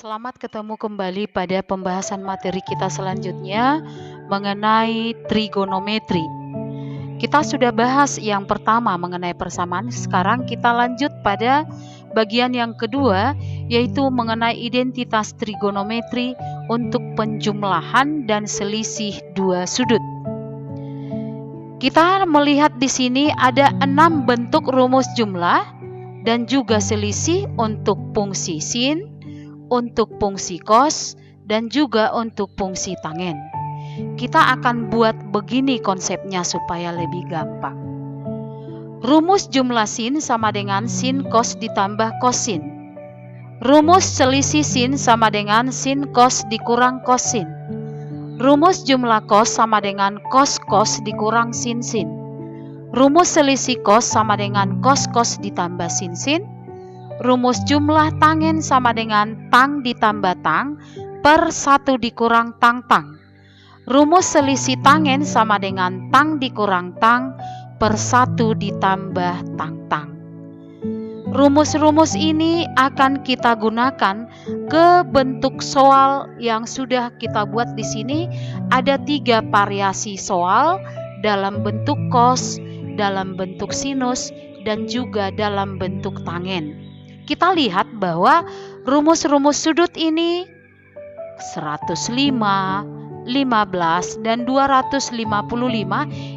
Selamat ketemu kembali pada pembahasan materi kita selanjutnya mengenai trigonometri. Kita sudah bahas yang pertama mengenai persamaan, sekarang kita lanjut pada bagian yang kedua, yaitu mengenai identitas trigonometri untuk penjumlahan dan selisih dua sudut. Kita melihat di sini ada 6 bentuk rumus jumlah dan juga selisih untuk fungsi sin, untuk fungsi cos, dan juga untuk fungsi tangen. Kita akan buat begini konsepnya supaya lebih gampang. Rumus jumlah sin sama dengan sin cos ditambah cos sin. Rumus selisih sin sama dengan sin cos dikurang cos sin. Rumus jumlah cos sama dengan cos cos dikurang sin sin. Rumus selisih cos sama dengan cos cos ditambah sin sin. Rumus jumlah tangen sama dengan tang ditambah tang per 1 dikurang tang tang. Rumus selisih tangen sama dengan tang dikurang tang per 1 ditambah tang tang. Rumus-rumus ini akan kita gunakan ke bentuk soal yang sudah kita buat di sini. Ada 3 variasi soal dalam bentuk cos, dalam bentuk sinus, dan juga dalam bentuk tangen. Kita lihat bahwa rumus-rumus sudut ini 105, 15, dan 255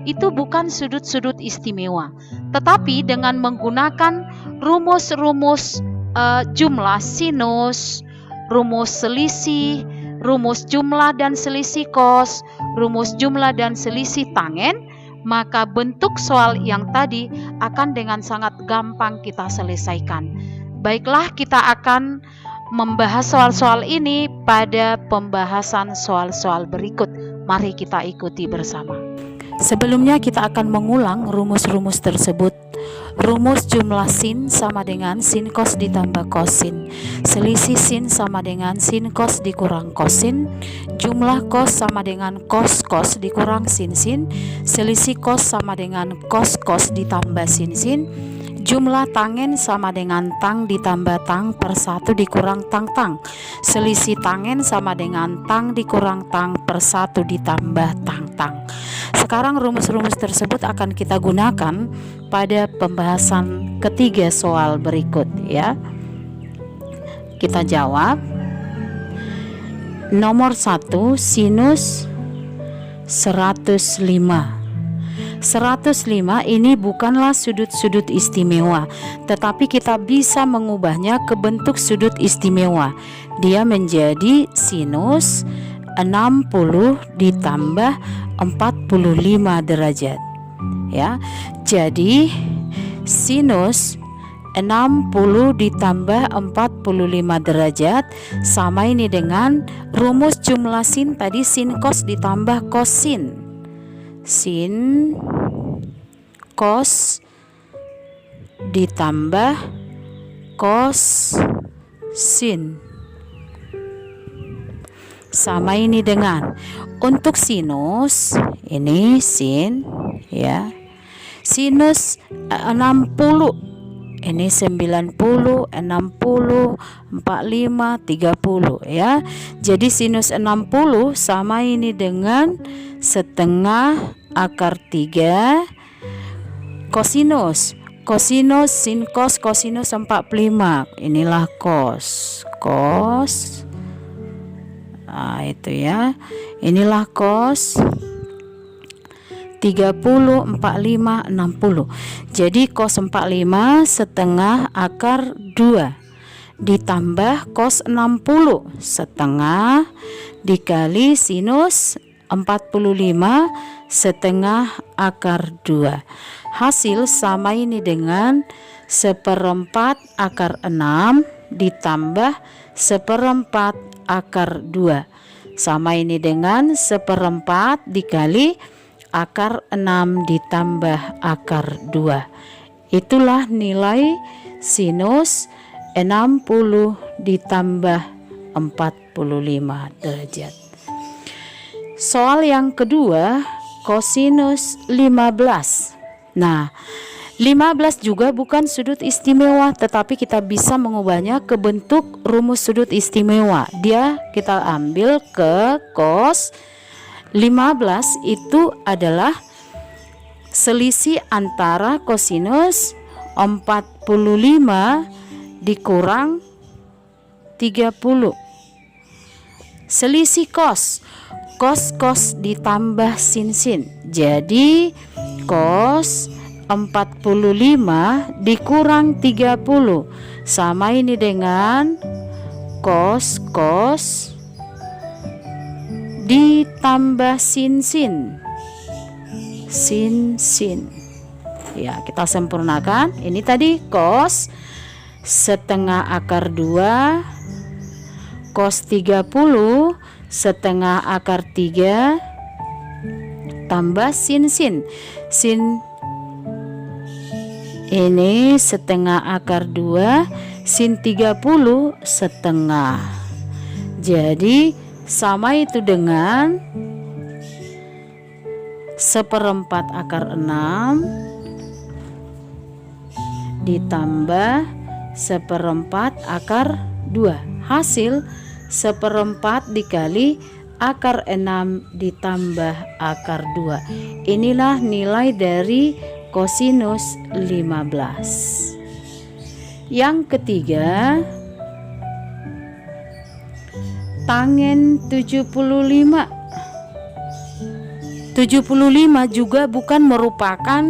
itu bukan sudut-sudut istimewa. Tetapi dengan menggunakan rumus-rumus jumlah sinus, rumus selisih, rumus jumlah dan selisih cos, rumus jumlah dan selisih tangen, maka bentuk soal yang tadi akan dengan sangat gampang kita selesaikan. Baiklah, kita akan membahas soal-soal ini pada pembahasan soal-soal berikut. Mari kita ikuti bersama. Sebelumnya kita akan mengulang rumus-rumus tersebut. Rumus jumlah sin sama dengan sin cos ditambah cos sin. Selisih sin sama dengan sin cos dikurang cos sin. Jumlah cos sama dengan cos cos dikurang sin sin. Selisih cos sama dengan cos cos ditambah sin sin. Jumlah tangen sama dengan tang ditambah tang per 1 dikurang tang tang. Selisih tangen sama dengan tang dikurang tang per 1 ditambah tang tang. Sekarang rumus-rumus tersebut akan kita gunakan pada pembahasan ketiga soal berikut ya. Kita jawab. Nomor 1, sinus 105. 105 ini bukanlah sudut-sudut istimewa, tetapi kita bisa mengubahnya ke bentuk sudut istimewa. Dia menjadi sinus 60 ditambah 45 derajat. Ya. Jadi sinus 60 ditambah 45 derajat sama ini dengan rumus jumlah sin tadi, sin cos ditambah cos sin. Sin cos ditambah cos sin sama ini dengan, untuk sinus ini sin ya, sinus 60 ini 90, 60, 45, 30 ya. Jadi sinus 60 sama ini dengan setengah akar 3 kosinus. Kosinus sin cos kosinus 45. Inilah cos. Cos. Nah, itu ya. Inilah cos 30, 45, 60. Jadi cos 45 setengah akar 2 ditambah cos 60 setengah dikali sinus 45 setengah akar 2. Hasil sama ini dengan 1/4 akar 6 ditambah 1/4 akar 2. Sama ini dengan 1/4 dikali akar 6 ditambah akar 2. Itulah nilai sinus 60 ditambah 45 derajat. Soal yang kedua, kosinus 15. Nah, 15 juga bukan sudut istimewa, tetapi kita bisa mengubahnya ke bentuk rumus sudut istimewa. Dia kita ambil ke cos 15 itu adalah selisih antara kosinus 45 dikurang 30. Selisih cos ditambah sin. Jadi cos 45 dikurang 30 sama ini dengan cos ditambah sin. Ya, kita sempurnakan. Ini tadi cos setengah akar 2 cos 30 setengah akar 3 tambah sin. Ini setengah akar 2 sin 30 setengah. Jadi sama itu dengan seperempat akar 6 ditambah seperempat akar 2. Hasil seperempat dikali akar 6 ditambah akar 2. Inilah nilai dari kosinus 15. Yang ketiga, tangen 75. 75 juga bukan merupakan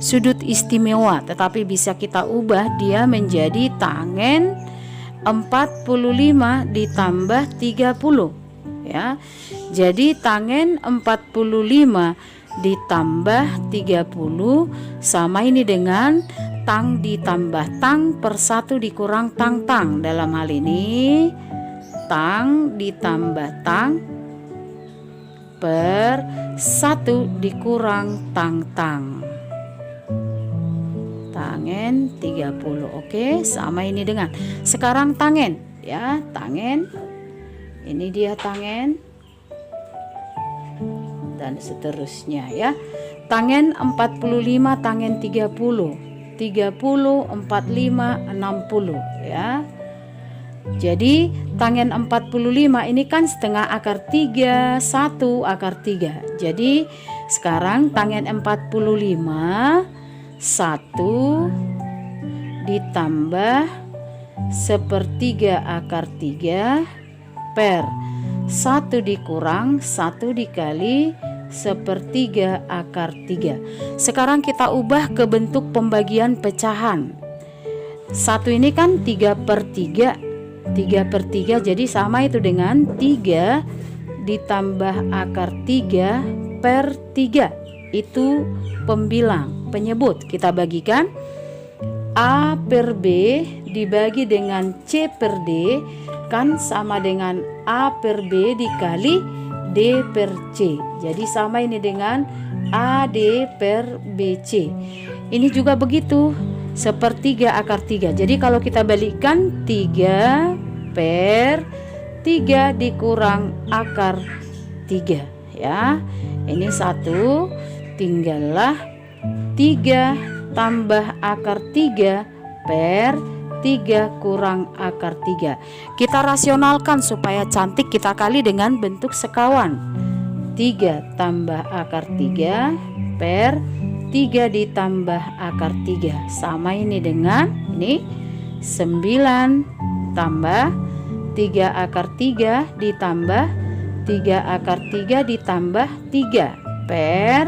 sudut istimewa, tetapi bisa kita ubah dia menjadi tangen 45 ditambah 30 ya. Jadi tangen 45 ditambah 30 sama ini dengan tang ditambah tang per 1 dikurang tang. Dalam hal ini tang ditambah tang per 1 dikurang tang. Tangen 30. Oke, sama ini dengan sekarang tangen ya, tangen. Ini dia tangen dan seterusnya ya. Tangen 45 tangen 30 45 60 ya. Jadi tangen 45 ini kan setengah akar 3 1 akar 3. Jadi sekarang tangen 45 1 ditambah sepertiga akar 3 per 1 dikurang 1 dikali sepertiga akar 3. Sekarang kita ubah ke bentuk pembagian pecahan. 1 ini kan 3/3 jadi sama itu dengan 3 ditambah akar 3 per 3. Itu pembilang, penyebut. Kita bagikan A per B dibagi dengan C per D kan sama dengan A per B dikali D per C. Jadi sama ini dengan AD per BC. Ini juga begitu, sepertiga akar 3. Jadi kalau kita balikkan 3 per 3 dikurang akar 3 ya. Ini 1 tinggallah 3 tambah akar 3 per 3 kurang akar 3. Kita rasionalkan supaya cantik, kita kali dengan bentuk sekawan. 3 tambah akar 3 per 3 ditambah akar 3 sama ini dengan ini 9 tambah 3 akar 3 ditambah 3 akar 3 ditambah 3 per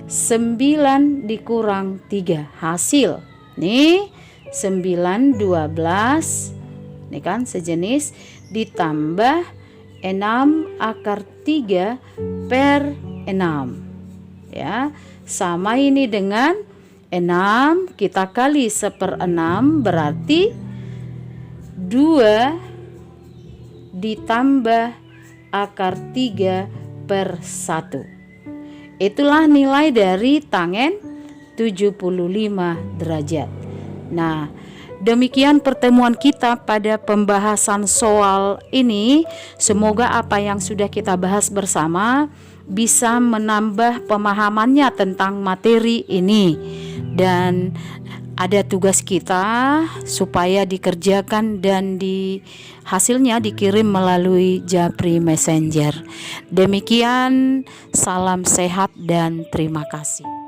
9 dikurang 3. Hasil nih 9 12 ini kan sejenis ditambah 6 akar 3 per 6 ya, sama ini dengan 6 kita kali 1/6 berarti 2 ditambah akar 3 per 1. Itulah nilai dari tangen 75 derajat. Nah, Demikian pertemuan kita pada pembahasan soal ini. Semoga apa yang sudah kita bahas bersama bisa menambah pemahamannya tentang materi ini, dan ada tugas kita supaya dikerjakan dan hasilnya dikirim melalui Japri Messenger. Demikian, salam sehat dan terima kasih.